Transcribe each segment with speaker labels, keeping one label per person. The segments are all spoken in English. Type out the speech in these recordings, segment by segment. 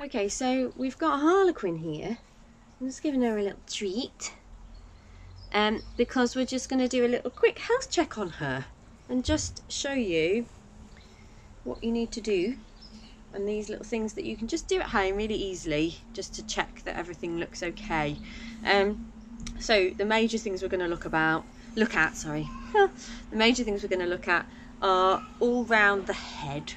Speaker 1: Okay, so we've got Harlequin here. I'm just giving her a little treat. Because we're just going to do a little quick health check on her and just show you what you need to do and these little things that you can just do at home really easily just to check that everything looks okay. So the major things we're going to look at, the major things we're going to look at are all round the head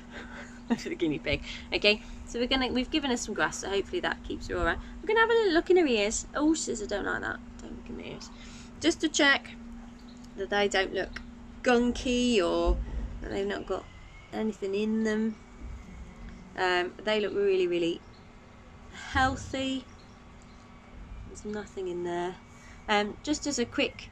Speaker 1: of the guinea pig. Okay, so we've given her some grass, so hopefully that keeps her alright. We're going to have a little look in her ears. Oh, she says I don't like that. Don't look in the ears. Just to check that they don't look gunky or that they've not got anything in them. They look really, really healthy. There's nothing in there. Just as a quick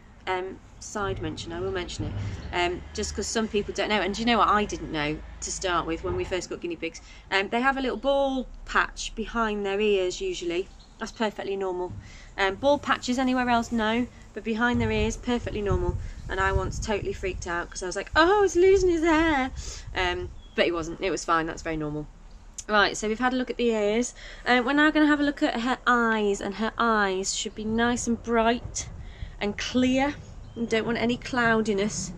Speaker 1: side mention, I will mention it, just because some people don't know, and do you know what I didn't know to start with when we first got guinea pigs? They have a little bald patch behind their ears usually. That's perfectly normal. Bald patches anywhere else, no, but behind their ears, perfectly normal. And I once totally freaked out because I was like, oh, he's losing his hair. But he wasn't, it was fine, that's very normal. Right, so we've had a look at the ears. We're now going to have a look at her eyes, and her eyes should be nice and bright and clear. You don't want any cloudiness,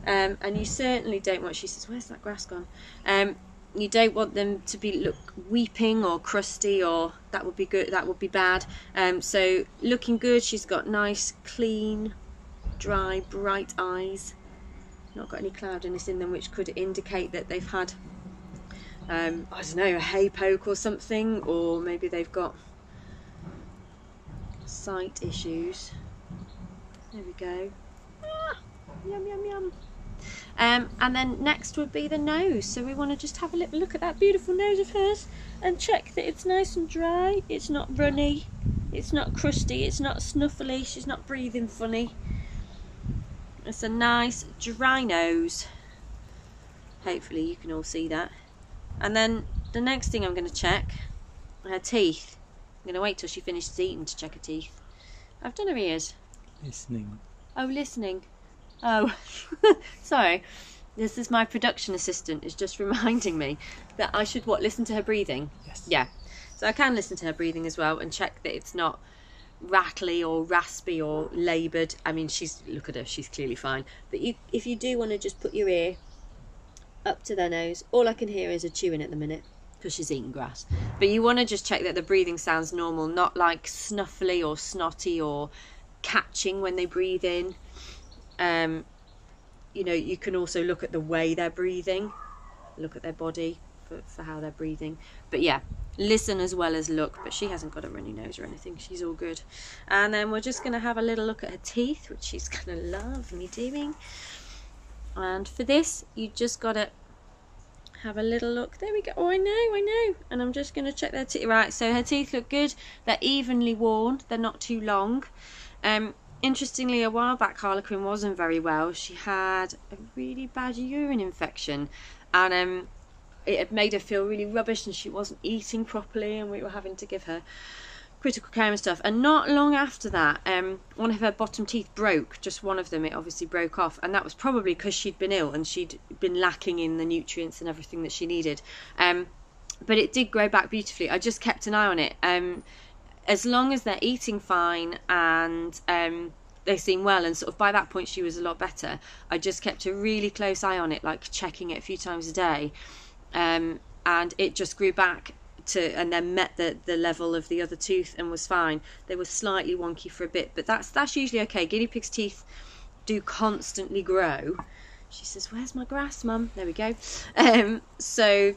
Speaker 1: and you certainly don't want, she says, where's that grass gone? You don't want them to look weeping or crusty, or that would be good, that would be bad. So looking good, she's got nice, clean, dry, bright eyes. Not got any cloudiness in them, which could indicate that they've had I don't know, a hay poke or something, or maybe they've got sight issues. There we go. Ah, yum, yum, yum. And then next would be the nose. So we want to just have a little look at that beautiful nose of hers and check that it's nice and dry, it's not runny, it's not crusty, it's not snuffly, she's not breathing funny. It's a nice dry nose. Hopefully you can all see that. And then the next thing I'm going to check, her teeth. I'm going to wait till she finishes eating to check her teeth. I've done her ears.
Speaker 2: Listening.
Speaker 1: Oh, listening. Oh, sorry. This is my production assistant is just reminding me that I should, listen to her breathing?
Speaker 2: Yes.
Speaker 1: Yeah. So I can listen to her breathing as well and check that it's not rattly or raspy or laboured. I mean, look at her, she's clearly fine. But if you do want to just put your ear up to their nose, all I can hear is her chewing at the minute because she's eating grass, but you want to just check that the breathing sounds normal, not like snuffly or snotty or catching when they breathe in. You know, you can also look at the way they're breathing, look at their body for how they're breathing. But yeah, listen as well as look. But she hasn't got a runny nose or anything, she's all good. And then we're just going to have a little look at her teeth, which she's going to love me doing. And for this, you just got to have a little look. There we go. Oh, I know. And I'm just going to check their teeth. Right, so her teeth look good. They're evenly worn. They're not too long. Interestingly, a while back, Harlequin wasn't very well. She had a really bad urine infection. And it had made her feel really rubbish, and she wasn't eating properly, and we were having to give her critical care and stuff. And not long after that, one of her bottom teeth broke, just one of them. It obviously broke off, and that was probably because she'd been ill and she'd been lacking in the nutrients and everything that she needed. But it did grow back beautifully. I just kept an eye on it. As long as they're eating fine and they seem well, and sort of by that point she was a lot better, I just kept a really close eye on it, like checking it a few times a day, and it just grew back and then met the level of the other tooth and was fine. They were slightly wonky for a bit, but that's usually okay. Guinea pigs' teeth do constantly grow. She says, where's my grass, mum? There we go. So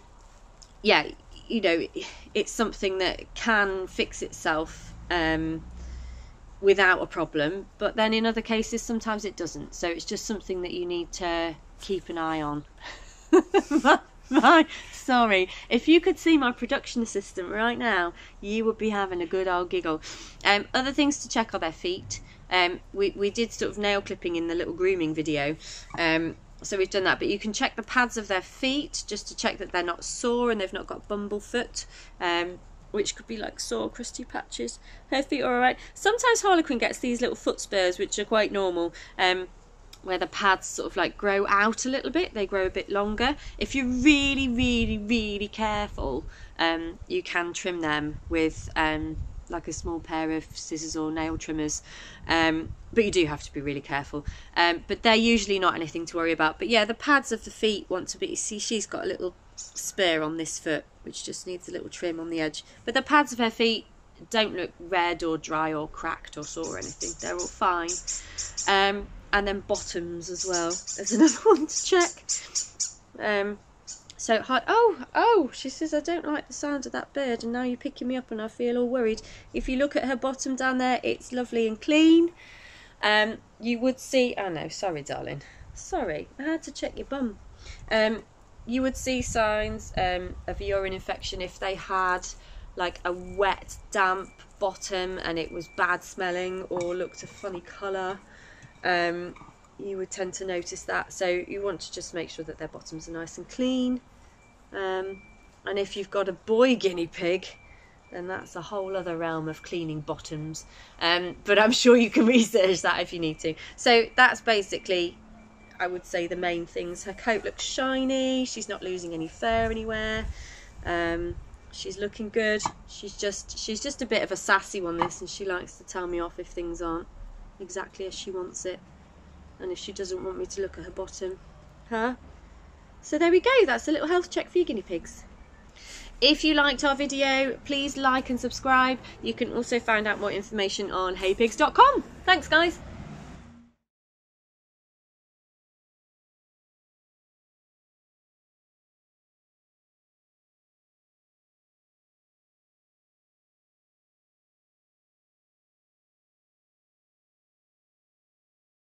Speaker 1: yeah, you know, it's something that can fix itself without a problem, but then in other cases sometimes it doesn't. So it's just something that you need to keep an eye on. Sorry, if you could see my production assistant right now, you would be having a good old giggle. Other things to check are their feet. We did sort of nail clipping in the little grooming video, so we've done that, but you can check the pads of their feet just to check that they're not sore and they've not got bumblefoot, which could be like sore crusty patches. Her feet are alright. Sometimes Harlequin gets these little foot spurs, which are quite normal. where the pads sort of like grow out a little bit, they grow a bit longer. If you're really, really, really careful, you can trim them with like a small pair of scissors or nail trimmers, but you do have to be really careful. But they're usually not anything to worry about. But yeah, the pads of the feet want to be, see, she's got a little spur on this foot which just needs a little trim on the edge, but the pads of her feet don't look red or dry or cracked or sore or anything, they're all fine. And then bottoms as well, there's another one to check. So hard. Oh, she says, I don't like the sound of that bird, and now you're picking me up and I feel all worried. If you look at her bottom down there, it's lovely and clean. You would see, oh no, sorry darling, sorry, I had to check your bum. You would see signs of urine infection if they had like a wet, damp bottom and it was bad smelling or looked a funny colour. You would tend to notice that, so you want to just make sure that their bottoms are nice and clean. And if you've got a boy guinea pig, then that's a whole other realm of cleaning bottoms, but I'm sure you can research that if you need to. So that's basically, I would say, the main things. Her coat looks shiny, she's not losing any fur anywhere, she's looking good. She's just a bit of a sassy one, this, and she likes to tell me off if things aren't exactly as she wants it, and if she doesn't want me to look at her bottom. So there we go, that's a little health check for your guinea pigs. If you liked our video, please like and subscribe. You can also find out more information on HayPigs.com. Thanks guys.